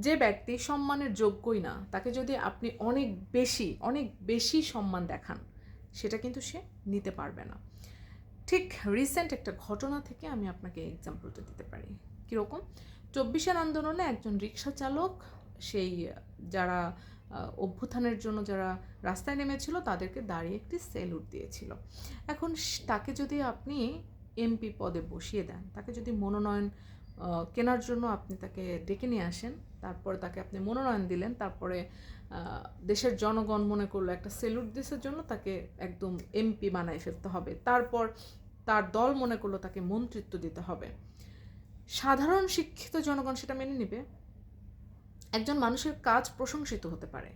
যে ব্যক্তি সম্মানের যোগ্যই না তাকে যদি আপনি অনেক বেশি সম্মান দেখান, সেটা কিন্তু সে নিতে পারবে না। ঠিক রিসেন্ট একটা ঘটনা থেকে আমি আপনাকে এক্সাম্পলটা দিতে পারি। কীরকম? 24-এর আন্দোলনে একজন রিক্সা চালক সেই যারা অভ্যুত্থানের জন্য যারা রাস্তায় নেমেছিল তাদেরকে দাঁড়িয়ে একটি সেলুট দিয়েছিল। এখন তাকে যদি আপনি এমপি পদে বসিয়ে দেন, তাকে যদি মনোনয়ন কেনার জন্য আপনি তাকে ডেকে নিয়ে আসেন, তারপরে তাকে আপনি মনোনয়ন দিলেন, তারপরে দেশের জনগণ মনে করলো একটা সেলুট দিসের জন্য তাকে একদম এমপি বানায় ফেলতে হবে, তারপর তার দল মনে করলো তাকে মন্ত্রিত্ব দিতে হবে, সাধারণ শিক্ষিত জনগণ সেটা মেনে নিবে? একজন মানুষের কাজ প্রশংসিত হতে পারে,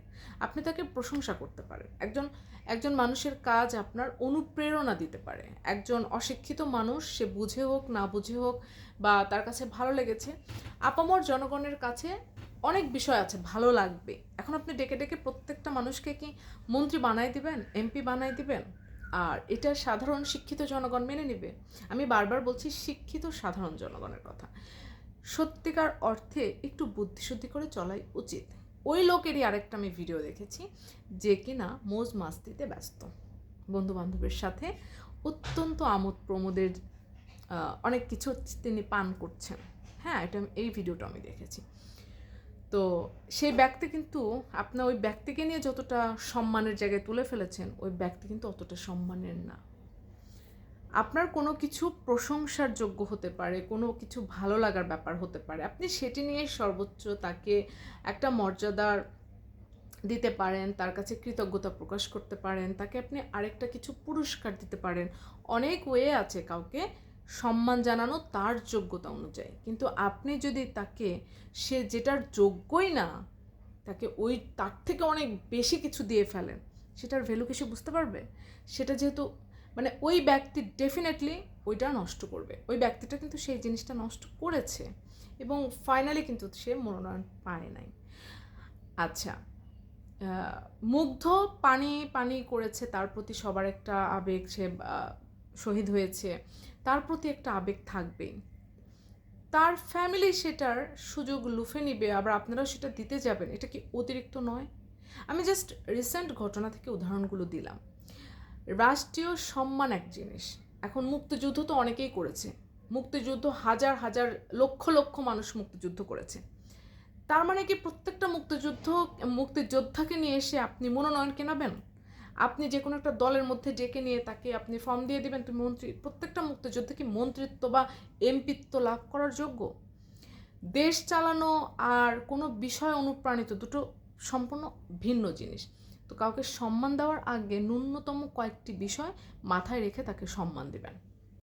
আপনি তাকে প্রশংসা করতে পারেন। একজন মানুষের কাজ আপনার অনুপ্রেরণা দিতে পারে। একজন অশিক্ষিত মানুষ, সে বুঝে হোক না বুঝে হোক বা তার কাছে ভালো লেগেছে, আপামর জনগণের কাছে অনেক বিষয় আছে ভালো লাগবে। এখন আপনি ডেকে ডেকে প্রত্যেকটা মানুষকে কি মন্ত্রী বানাই দিবেন, এমপি বানাই দিবেন? আর এটা সাধারণ শিক্ষিত জনগণ মেনে নিবে? আমি বারবার বলছি শিক্ষিত সাধারণ জনগণের কথা। সত্যিকার অর্থে একটু বুদ্ধিশুদ্ধি করে চলাই উচিত। ওই লোকেরই আরেকটা আমি ভিডিও দেখেছি, যে কিনা মৌজ মাস্তিতে ব্যস্ত, বন্ধু বান্ধবের সাথে অত্যন্ত আমোদ প্রমোদের অনেক কিছু তিনি পান করছেন। হ্যাঁ, এই ভিডিওটা আমি দেখেছি। তো সেই ব্যক্তি কিন্তু, আপনার ওই ব্যক্তিকে নিয়ে যতটা সম্মানের জায়গায় তুলে ফেলেছেন, ওই ব্যক্তি কিন্তু অতটা সম্মানের না। আপনার কোনো কিছু প্রশংসার যোগ্য হতে পারে, কোনো কিছু ভালো লাগার ব্যাপার হতে পারে, আপনি সেটি নিয়ে সর্বোচ্চ তাকে একটা মর্যাদার দিতে পারেন, তার কাছে কৃতজ্ঞতা প্রকাশ করতে পারেন, তাকে আপনি আরেকটা কিছু পুরস্কার দিতে পারেন। অনেক ওয়ে আছে কাউকে সম্মান জানানো তার যোগ্যতা অনুযায়ী। কিন্তু আপনি যদি তাকে, সে যেটার যোগ্যই না, তাকে ওই তার থেকে অনেক বেশি কিছু দিয়ে ফেলেন, সেটার ভ্যালু কিছু বুঝতে পারবে? সেটা যেহেতু মানে ওই ব্যক্তি ডেফিনেটলি ওইটা নষ্ট করবে। ওই ব্যক্তিটা কিন্তু সেই জিনিসটা নষ্ট করেছে এবং ফাইনালি কিন্তু সে মনোনয়ন পায় নাই। আচ্ছা, মুগ্ধ পানি পানি করেছে, তার প্রতি সবার একটা আবেগ, সে শহীদ হয়েছে, তার প্রতি একটা আবেগ থাকবেই। তার ফ্যামিলি সেটার সুযোগ লুফে নিবে, আবার আপনারাও সেটা দিতে যাবেন, এটা কি অতিরিক্ত নয়? আমি জাস্ট রিসেন্ট ঘটনা থেকে উদাহরণগুলো দিলাম। রাষ্ট্রীয় সম্মান এক জিনিস। এখন মুক্তিযুদ্ধ তো অনেকেই করেছে, মুক্তিযুদ্ধ হাজার হাজার লক্ষ লক্ষ মানুষ মুক্তিযুদ্ধ করেছে। তার মানে কি প্রত্যেকটা মুক্তিযোদ্ধাকে নিয়ে এসে আপনি মনোনয়ন কেনাবেন? আপনি যে কোনো একটা দলের মধ্যে ডেকে নিয়ে তাকে আপনি ফর্ম দিয়ে দিবেন তুমি মন্ত্রী? প্রত্যেকটা মুক্তিযোদ্ধা কি মন্ত্রিত্ব বা এমপিত্ব লাভ করার যোগ্য? দেশ চালানো আর কোনো বিষয় অনুপ্রাণিত দুটো সম্পূর্ণ ভিন্ন জিনিস। তো কাউকে সম্মান দেওয়ার আগে ন্যূনতম কয়েকটি বিষয় মাথায় রেখে তাকে সম্মান দিবেন।